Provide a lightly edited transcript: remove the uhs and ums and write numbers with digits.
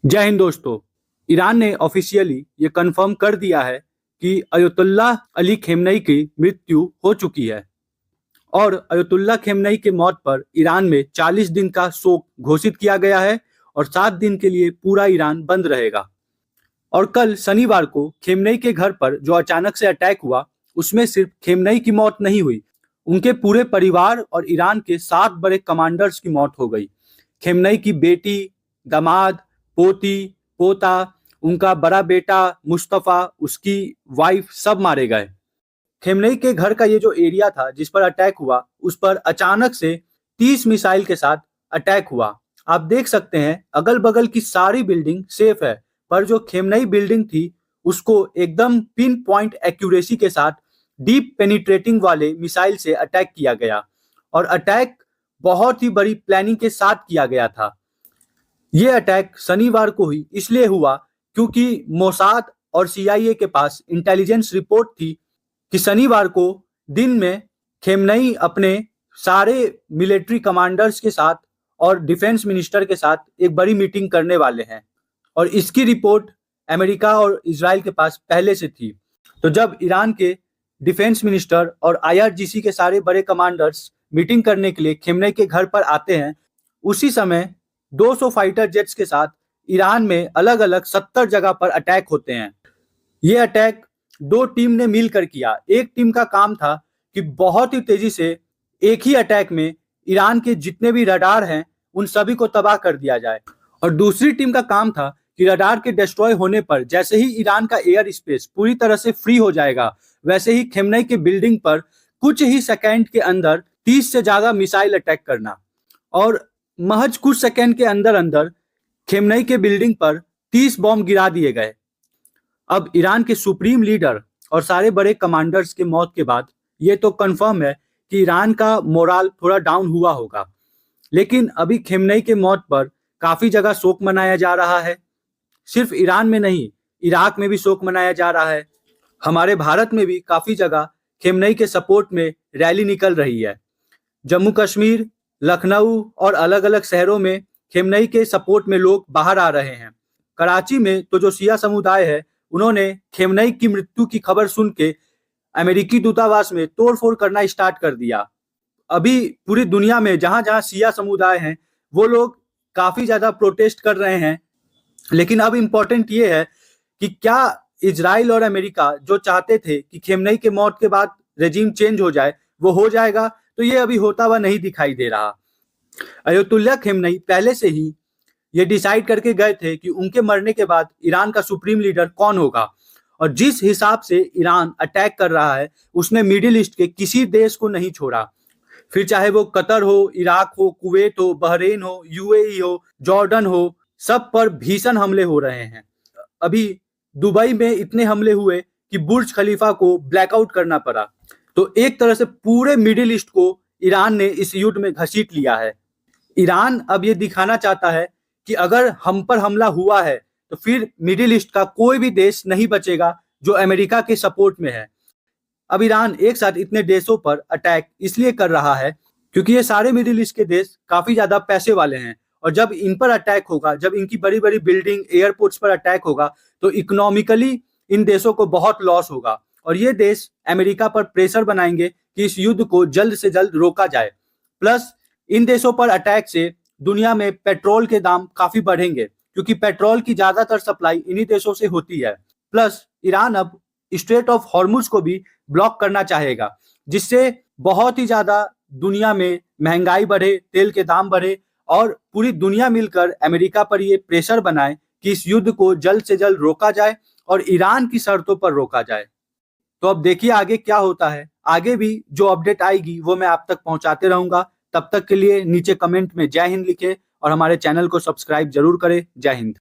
जय हिंद दोस्तों। ईरान ने ऑफिशियली ये कंफर्म कर दिया है कि अयतुल्लाह अली खेमनेई की मृत्यु हो चुकी है और अयतुल्लाह खेमनेई के मौत पर ईरान में 40 दिन का शोक घोषित किया गया है और 7 दिन के लिए पूरा ईरान बंद रहेगा। और कल शनिवार को खेमनेई के घर पर जो अचानक से अटैक हुआ उसमें सिर्फ खेमनेई की मौत नहीं हुई, उनके पूरे परिवार और ईरान के 7 बड़े कमांडर्स की मौत हो गई। खेमनेई की बेटी, दामाद, पोती, पोता, उनका बड़ा बेटा मुस्तफा, उसकी वाइफ सब मारे गए। खेमनेई के घर का ये जो एरिया था जिस पर अटैक हुआ उस पर अचानक से 30 मिसाइल के साथ अटैक हुआ। आप देख सकते हैं अगल बगल की सारी बिल्डिंग सेफ है, पर जो खेमनेई बिल्डिंग थी उसको एकदम पिन पॉइंट एक्यूरेसी के साथ डीप पेनिट्रेटिंग वाले मिसाइल से अटैक किया गया और अटैक बहुत ही बड़ी प्लानिंग के साथ किया गया था। ये अटैक शनिवार को ही इसलिए हुआ क्योंकि मोसाद और सीआईए के पास इंटेलिजेंस रिपोर्ट थी कि शनिवार को दिन में खेमनेई अपने सारे मिलिट्री कमांडर्स के साथ और डिफेंस मिनिस्टर के साथ एक बड़ी मीटिंग करने वाले हैं और इसकी रिपोर्ट अमेरिका और इजराइल के पास पहले से थी। तो जब ईरान के डिफेंस मिनिस्टर और आईआरजीसी के सारे बड़े कमांडर्स मीटिंग करने के लिए खेमनेई के घर पर आते हैं, उसी समय 200 फाइटर जेट्स के साथ ईरान में अलग अलग 70 जगह पर अटैक होते हैं। ये अटैक 2 टीम ने मिलकर किया। एक टीम का काम था कि बहुत ही तेजी से एक ही अटैक में ईरान के जितने भी रडार हैं उन सभी को तबाह कर दिया जाए, और दूसरी टीम का काम था कि रडार के डिस्ट्रॉय होने पर जैसे ही ईरान का एयर स्पेस पूरी तरह से फ्री हो जाएगा वैसे ही खेमनेई के बिल्डिंग पर कुछ ही सेकेंड के अंदर 30 से ज्यादा मिसाइल अटैक करना, और महज कुछ सेकेंड के अंदर अंदर खेमनेई के बिल्डिंग पर 30 बॉम्ब गिरा दिए गए। अब ईरान के सुप्रीम लीडर और सारे बड़े कमांडर्स के मौत के बाद ये तो कंफर्म है कि ईरान का मोराल थोड़ा डाउन हुआ होगा, लेकिन अभी खेमनेई के मौत पर काफी जगह शोक मनाया जा रहा है। सिर्फ ईरान में नहीं, इराक में भी शोक मनाया जा रहा है। हमारे भारत में भी काफी जगह खेमनेई के सपोर्ट में रैली निकल रही है। जम्मू कश्मीर, लखनऊ और अलग अलग शहरों में खेमनेई के सपोर्ट में लोग बाहर आ रहे हैं। कराची में तो जो शिया समुदाय है उन्होंने खेमनेई की मृत्यु की खबर सुन के अमेरिकी दूतावास में तोड़फोड़ करना स्टार्ट कर दिया। अभी पूरी दुनिया में जहां जहां शिया समुदाय हैं वो लोग काफी ज्यादा प्रोटेस्ट कर रहे हैं। लेकिन अब इम्पोर्टेंट ये है कि क्या इजराइल और अमेरिका जो चाहते थे कि खेमनेई के मौत के बाद रेजिम चेंज हो जाए वो हो जाएगा? तो ये अभी होता हुआ नहीं दिखाई दे रहा। अयतुल्लाह खेमनेई पहले से ही ये डिसाइड करके गए थे कि उनके मरने के बाद ईरान का सुप्रीम लीडर कौन होगा, और जिस हिसाब से ईरान अटैक कर रहा है उसने मिडिल ईस्ट के किसी देश को नहीं छोड़ा, फिर चाहे वो कतर हो, इराक हो, कुवैत हो, बहरीन हो, यूएई हो, जॉर्डन हो, सब पर भीषण हमले हो रहे हैं। अभी दुबई में इतने हमले हुए कि बुर्ज खलीफा को ब्लैकआउट करना पड़ा। तो एक तरह से पूरे मिडिल ईस्ट को ईरान ने इस युद्ध में घसीट लिया है। ईरान अब ये दिखाना चाहता है कि अगर हम पर हमला हुआ है तो फिर मिडिल ईस्ट का कोई भी देश नहीं बचेगा जो अमेरिका के सपोर्ट में है। अब ईरान एक साथ इतने देशों पर अटैक इसलिए कर रहा है क्योंकि ये सारे मिडिल ईस्ट के देश काफी ज्यादा पैसे वाले हैं, और जब इन पर अटैक होगा, जब इनकी बड़ी बड़ी बिल्डिंग, एयरपोर्ट्स पर अटैक होगा तो इकोनॉमिकली इन देशों को बहुत लॉस होगा, और ये देश अमेरिका पर प्रेशर बनाएंगे कि इस युद्ध को जल्द से जल्द रोका जाए। प्लस इन देशों पर अटैक से दुनिया में पेट्रोल के दाम काफी बढ़ेंगे क्योंकि पेट्रोल की ज्यादातर सप्लाई इन्हीं देशों से होती है। प्लस ईरान अब स्ट्रेट ऑफ हॉर्मुज को भी ब्लॉक करना चाहेगा, जिससे बहुत ही ज्यादा दुनिया में महंगाई बढ़े, तेल के दाम बढ़े, और पूरी दुनिया मिलकर अमेरिका पर ये प्रेशर बनाए कि इस युद्ध को जल्द से जल्द रोका जाए और ईरान की शर्तों पर रोका जाए। तो अब देखिए आगे क्या होता है। आगे भी जो अपडेट आएगी वो मैं आप तक पहुंचाते रहूंगा। तब तक के लिए नीचे कमेंट में जय हिंद लिखें और हमारे चैनल को सब्सक्राइब जरूर करें। जय हिंद।